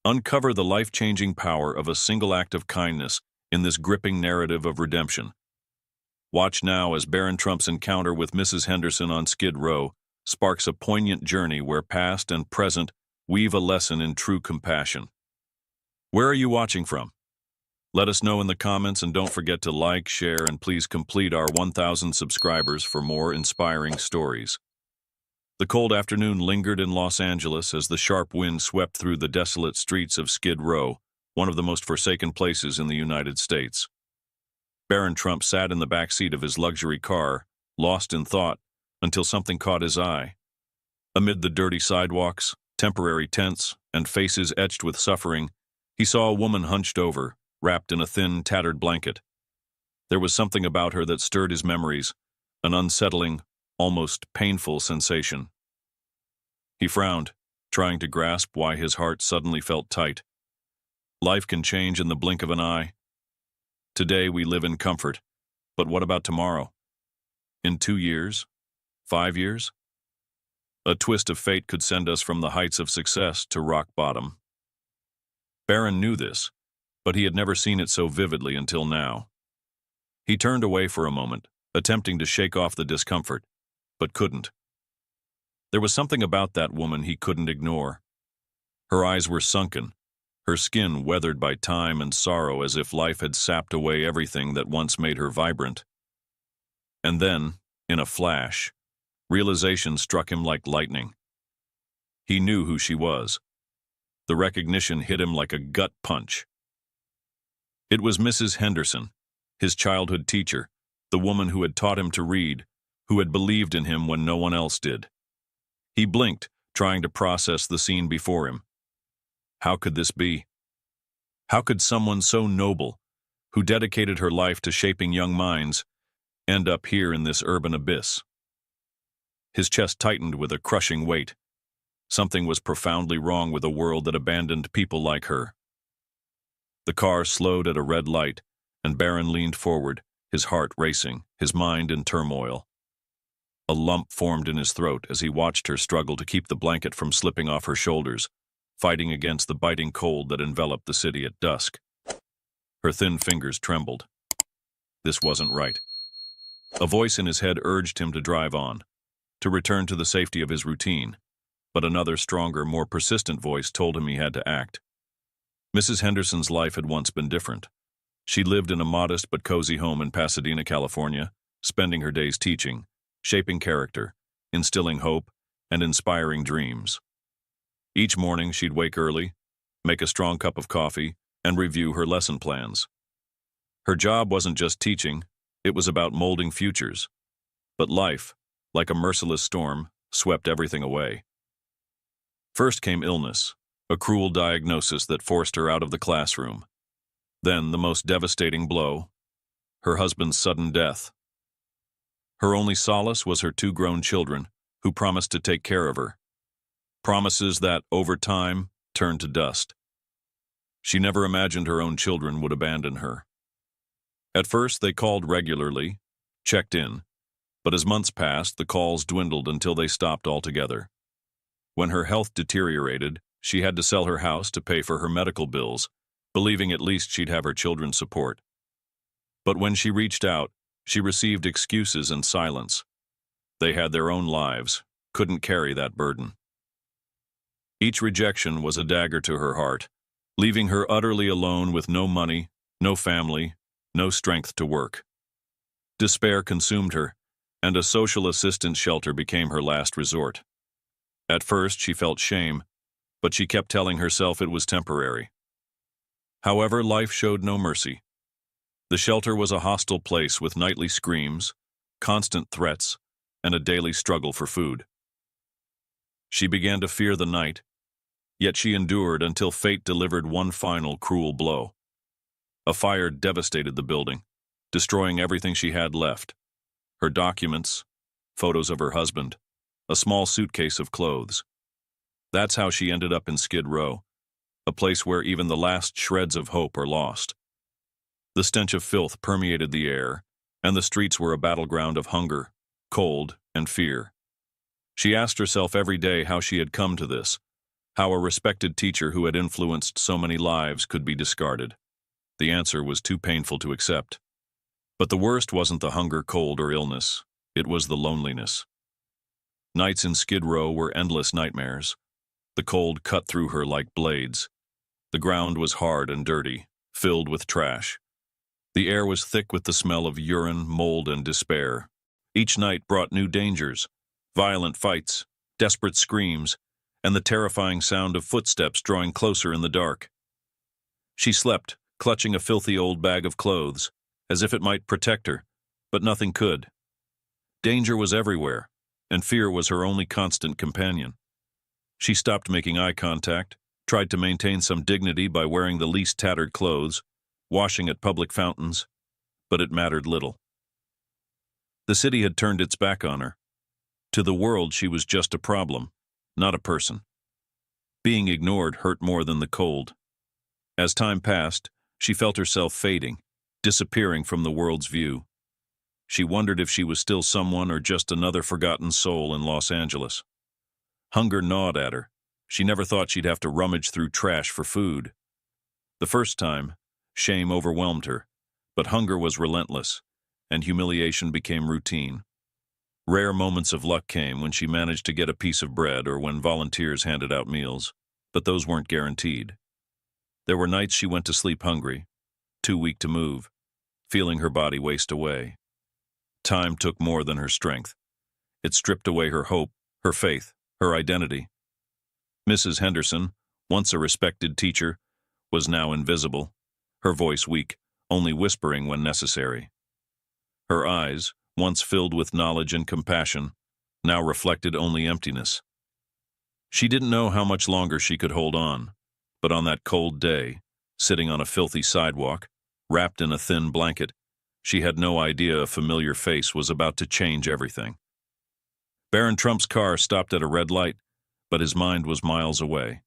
Uncover the life-changing power of a single act of kindness in this gripping narrative of redemption. Watch now as Barron Trump's encounter with Mrs. Henderson on Skid Row sparks a poignant journey where past and present weave a lesson in true compassion. Where are you watching from? Let us know in the comments, and don't forget to like, share, and please complete our 1,000 subscribers for more inspiring stories. The cold afternoon lingered in Los Angeles as the sharp wind swept through the desolate streets of Skid Row, one of the most forsaken places in the United States. Barron Trump sat in the back seat of his luxury car, lost in thought, until something caught his eye. Amid the dirty sidewalks, temporary tents, and faces etched with suffering, he saw a woman hunched over, wrapped in a thin, tattered blanket. There was something about her that stirred his memories, an unsettling, almost painful sensation. He frowned, trying to grasp why his heart suddenly felt tight. Life can change in the blink of an eye. Today we live in comfort, but what about tomorrow? In 2 years? 5 years? A twist of fate could send us from the heights of success to rock bottom. Barron knew this, but he had never seen it so vividly until now. He turned away for a moment, attempting to shake off the discomfort, but couldn't. There was something about that woman he couldn't ignore. Her eyes were sunken, her skin weathered by time and sorrow, as if life had sapped away everything that once made her vibrant. And then, in a flash, realization struck him like lightning. He knew who she was. The recognition hit him like a gut punch. It was Mrs. Henderson, his childhood teacher, the woman who had taught him to read, who had believed in him when no one else did. He blinked, trying to process the scene before him. How could this be? How could someone so noble, who dedicated her life to shaping young minds, end up here in this urban abyss? His chest tightened with a crushing weight. Something was profoundly wrong with a world that abandoned people like her. The car slowed at a red light, and Barron leaned forward, his heart racing, his mind in turmoil. A lump formed in his throat as he watched her struggle to keep the blanket from slipping off her shoulders, fighting against the biting cold that enveloped the city at dusk. Her thin fingers trembled. This wasn't right. A voice in his head urged him to drive on, to return to the safety of his routine, but another stronger, more persistent voice told him he had to act. Mrs. Henderson's life had once been different. She lived in a modest but cozy home in Pasadena, California, spending her days teaching, shaping character, instilling hope, and inspiring dreams. Each morning she'd wake early, make a strong cup of coffee, and review her lesson plans. Her job wasn't just teaching, it was about molding futures. But life, like a merciless storm, swept everything away. First came illness, a cruel diagnosis that forced her out of the classroom. Then the most devastating blow, her husband's sudden death. Her only solace was her 2 grown children, who promised to take care of her. Promises that, over time, turned to dust. She never imagined her own children would abandon her. At first, they called regularly, checked in, but as months passed, the calls dwindled until they stopped altogether. When her health deteriorated, she had to sell her house to pay for her medical bills, believing at least she'd have her children's support. But when she reached out, she received excuses and silence. They had their own lives, couldn't carry that burden. Each rejection was a dagger to her heart, leaving her utterly alone with no money, no family, no strength to work. Despair consumed her, and a social assistance shelter became her last resort. At first, she felt shame, but she kept telling herself it was temporary. However, life showed no mercy. The shelter was a hostile place with nightly screams, constant threats, and a daily struggle for food. She began to fear the night, yet she endured until fate delivered one final cruel blow. A fire devastated the building, destroying everything she had left: her documents, photos of her husband, a small suitcase of clothes. That's how she ended up in Skid Row, a place where even the last shreds of hope are lost. The stench of filth permeated the air, and the streets were a battleground of hunger, cold, and fear. She asked herself every day how she had come to this, How a respected teacher who had influenced so many lives could be discarded. The answer was too painful to accept. But the worst wasn't the hunger, cold, or illness. It was the loneliness. Nights in Skid Row were endless nightmares. The cold cut through her like blades. The ground was hard and dirty, filled with trash. The air was thick with the smell of urine, mold, and despair. Each night brought new dangers, violent fights, desperate screams, and the terrifying sound of footsteps drawing closer in the dark. She slept, clutching a filthy old bag of clothes, as if it might protect her, but nothing could. Danger was everywhere, and fear was her only constant companion. She stopped making eye contact, tried to maintain some dignity by wearing the least tattered clothes, washing at public fountains, but it mattered little. The city had turned its back on her. To the world, she was just a problem, not a person. Being ignored hurt more than the cold. As time passed, she felt herself fading, disappearing from the world's view. She wondered if she was still someone or just another forgotten soul in Los Angeles. Hunger gnawed at her. She never thought she'd have to rummage through trash for food. The first time, shame overwhelmed her, but hunger was relentless, and humiliation became routine. Rare moments of luck came when she managed to get a piece of bread or when volunteers handed out meals, but those weren't guaranteed. There were nights she went to sleep hungry, too weak to move, feeling her body waste away. Time took more than her strength. It stripped away her hope, her faith, her identity. Mrs. Henderson, once a respected teacher, was now invisible, her voice weak, only whispering when necessary. Her eyes, once filled with knowledge and compassion, now reflected only emptiness. She didn't know how much longer she could hold on, but on that cold day, sitting on a filthy sidewalk, wrapped in a thin blanket, she had no idea a familiar face was about to change everything. Barron Trump's car stopped at a red light, but his mind was miles away.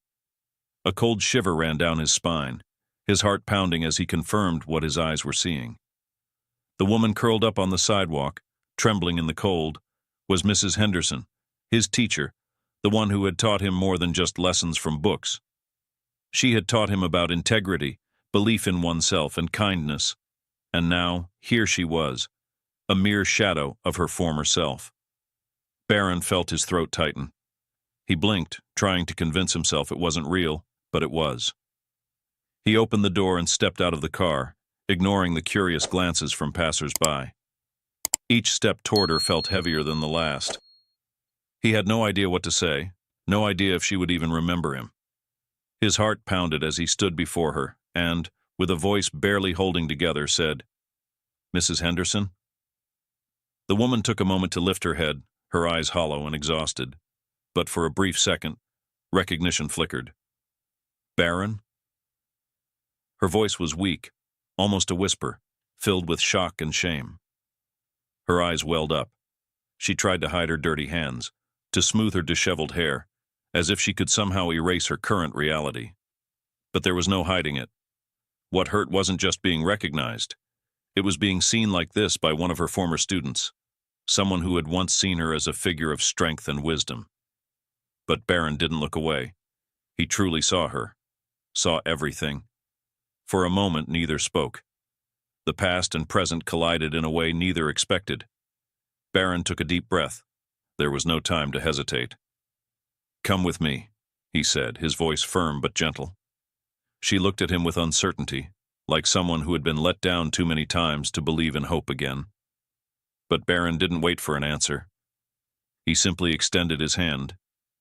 A cold shiver ran down his spine, his heart pounding as he confirmed what his eyes were seeing. The woman curled up on the sidewalk, trembling in the cold, was Mrs. Henderson, his teacher, the one who had taught him more than just lessons from books. She had taught him about integrity, belief in oneself, and kindness. And now, here she was, a mere shadow of her former self. Barron felt his throat tighten. He blinked, trying to convince himself it wasn't real, but it was. He opened the door and stepped out of the car, ignoring the curious glances from passers-by. Each step toward her felt heavier than the last. He had no idea what to say, no idea if she would even remember him. His heart pounded as he stood before her and, with a voice barely holding together, said, "Mrs. Henderson?" The woman took a moment to lift her head, her eyes hollow and exhausted. But for a brief second, recognition flickered. "Barron?" Her voice was weak, almost a whisper, filled with shock and shame. Her eyes welled up. She tried to hide her dirty hands, to smooth her disheveled hair, as if she could somehow erase her current reality. But there was no hiding it. What hurt wasn't just being recognized. It was being seen like this by one of her former students, someone who had once seen her as a figure of strength and wisdom. But Barron didn't look away. He truly saw her, saw everything. For a moment, neither spoke. The past and present collided in a way neither expected. Barron took a deep breath. There was no time to hesitate. "Come with me," he said, his voice firm but gentle. She looked at him with uncertainty, like someone who had been let down too many times to believe in hope again. But Barron didn't wait for an answer. He simply extended his hand,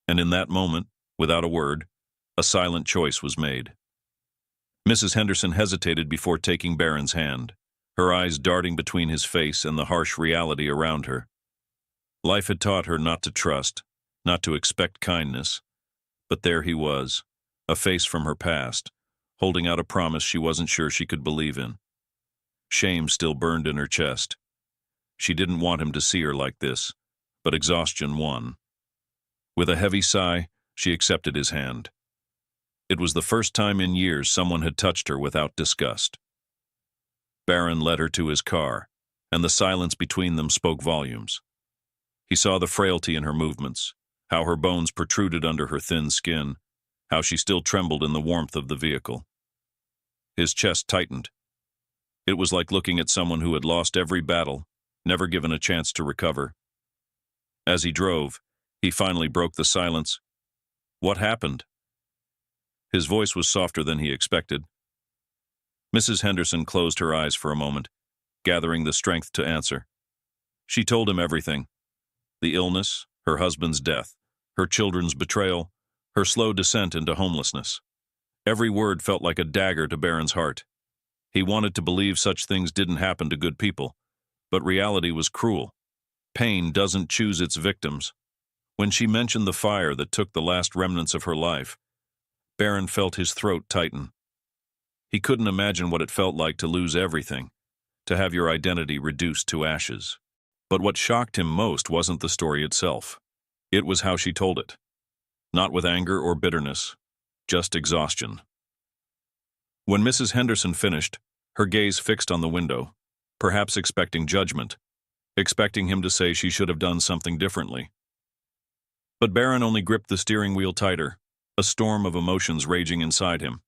and in that moment, without a word, a silent choice was made. Mrs. Henderson hesitated before taking Barron's hand, her eyes darting between his face and the harsh reality around her. Life had taught her not to trust, not to expect kindness, but there he was, a face from her past, holding out a promise she wasn't sure she could believe in. Shame still burned in her chest. She didn't want him to see her like this, but exhaustion won. With a heavy sigh, she accepted his hand. It was the first time in years someone had touched her without disgust. Barron led her to his car, and the silence between them spoke volumes. He saw the frailty in her movements, how her bones protruded under her thin skin, how she still trembled in the warmth of the vehicle. His chest tightened. It was like looking at someone who had lost every battle, never given a chance to recover. As he drove, he finally broke the silence. "What happened?" His voice was softer than he expected. Mrs. Henderson closed her eyes for a moment, gathering the strength to answer. She told him everything. The illness, her husband's death, her children's betrayal, her slow descent into homelessness. Every word felt like a dagger to Barron's heart. He wanted to believe such things didn't happen to good people, but reality was cruel. Pain doesn't choose its victims. When she mentioned the fire that took the last remnants of her life, Barron felt his throat tighten. He couldn't imagine what it felt like to lose everything, to have your identity reduced to ashes. But what shocked him most wasn't the story itself. It was how she told it. Not with anger or bitterness, just exhaustion. When Mrs. Henderson finished, her gaze fixed on the window, perhaps expecting judgment, expecting him to say she should have done something differently. But Barron only gripped the steering wheel tighter, a storm of emotions raging inside him.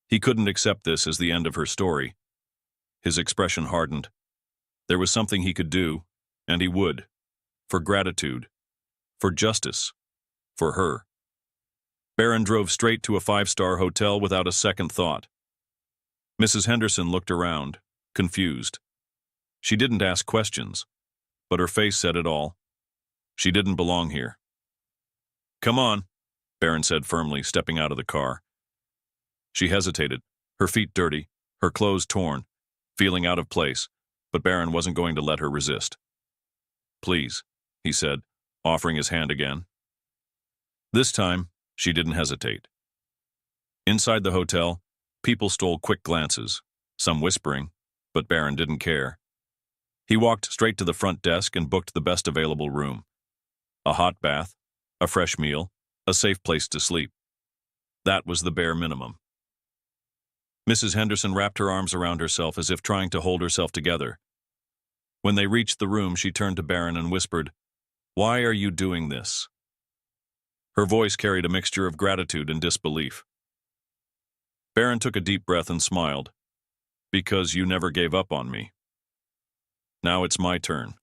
He couldn't accept this as the end of her story. His expression hardened. There was something he could do, and he would, for gratitude, for justice, for her. Barron drove straight to a 5-star hotel without a second thought. Mrs. Henderson looked around, confused. She didn't ask questions, but her face said it all. She didn't belong here. "Come on," Barron said firmly, stepping out of the car. She hesitated, her feet dirty, her clothes torn, feeling out of place, but Barron wasn't going to let her resist. "Please," he said, offering his hand again. This time, she didn't hesitate. Inside the hotel, people stole quick glances, some whispering, but Barron didn't care. He walked straight to the front desk and booked the best available room. A hot bath, a fresh meal, a safe place to sleep. That was the bare minimum. Mrs. Henderson wrapped her arms around herself as if trying to hold herself together. When they reached the room, she turned to Barron and whispered, "Why are you doing this?" Her voice carried a mixture of gratitude and disbelief. Barron took a deep breath and smiled. "Because you never gave up on me. Now it's my turn."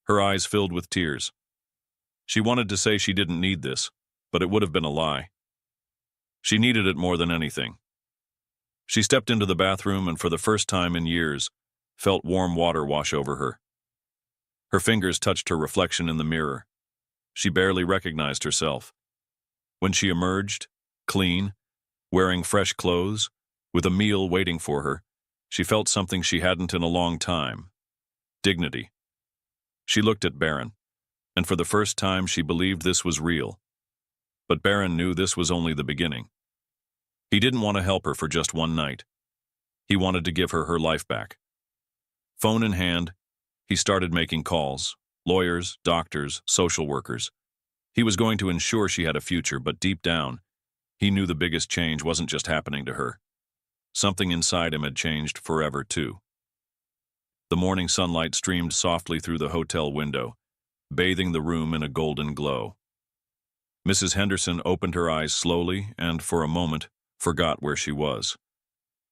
Her eyes filled with tears. She wanted to say she didn't need this, but it would have been a lie. She needed it more than anything. She stepped into the bathroom and for the first time in years, felt warm water wash over her. Her fingers touched her reflection in the mirror. She barely recognized herself. When she emerged, clean, wearing fresh clothes, with a meal waiting for her, she felt something she hadn't in a long time. Dignity. She looked at Barron, and for the first time she believed this was real. But Barron knew this was only the beginning. He didn't want to help her for just one night. He wanted to give her her life back. Phone in hand, he started making calls. Lawyers, doctors, social workers. He was going to ensure she had a future, but deep down, he knew the biggest change wasn't just happening to her. Something inside him had changed forever, too. The morning sunlight streamed softly through the hotel window, bathing the room in a golden glow. Mrs. Henderson opened her eyes slowly and, for a moment, forgot where she was.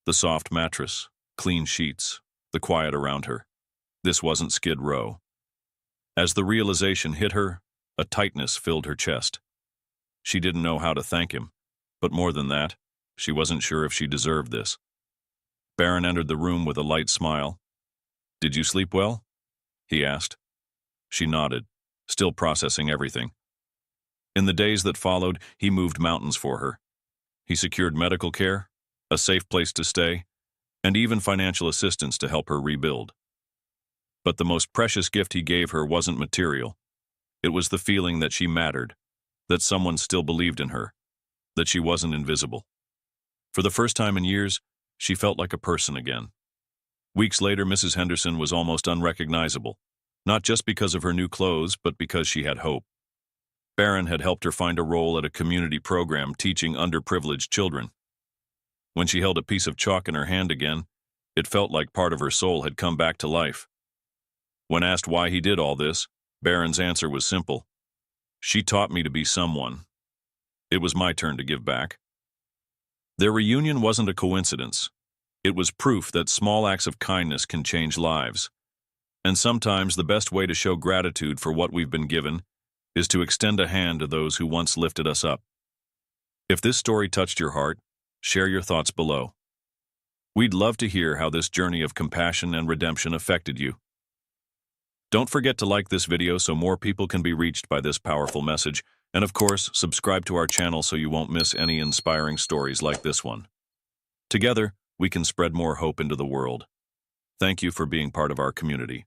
The soft mattress, clean sheets, the quiet around her. This wasn't Skid Row. As the realization hit her, a tightness filled her chest. She didn't know how to thank him, but more than that, she wasn't sure if she deserved this. Barron entered the room with a light smile. "Did you sleep well?" he asked. She nodded, still processing everything. In the days that followed, he moved mountains for her. He secured medical care, a safe place to stay, and even financial assistance to help her rebuild. But the most precious gift he gave her wasn't material. It was the feeling that she mattered, that someone still believed in her, that she wasn't invisible. For the first time in years, she felt like a person again. Weeks later, Mrs. Henderson was almost unrecognizable, not just because of her new clothes, but because she had hope. Barron had helped her find a role at a community program teaching underprivileged children. When she held a piece of chalk in her hand again, it felt like part of her soul had come back to life. When asked why he did all this, Barron's answer was simple. "She taught me to be someone." it was my turn to give back. Their reunion wasn't a coincidence. It was proof that small acts of kindness can change lives. And sometimes the best way to show gratitude for what we've been given is to extend a hand to those who once lifted us up. If this story touched your heart, share your thoughts below. We'd love to hear how this journey of compassion and redemption affected you. Don't forget to like this video so more people can be reached by this powerful message, and of course, subscribe to our channel so you won't miss any inspiring stories like this one. Together, we can spread more hope into the world. Thank you for being part of our community.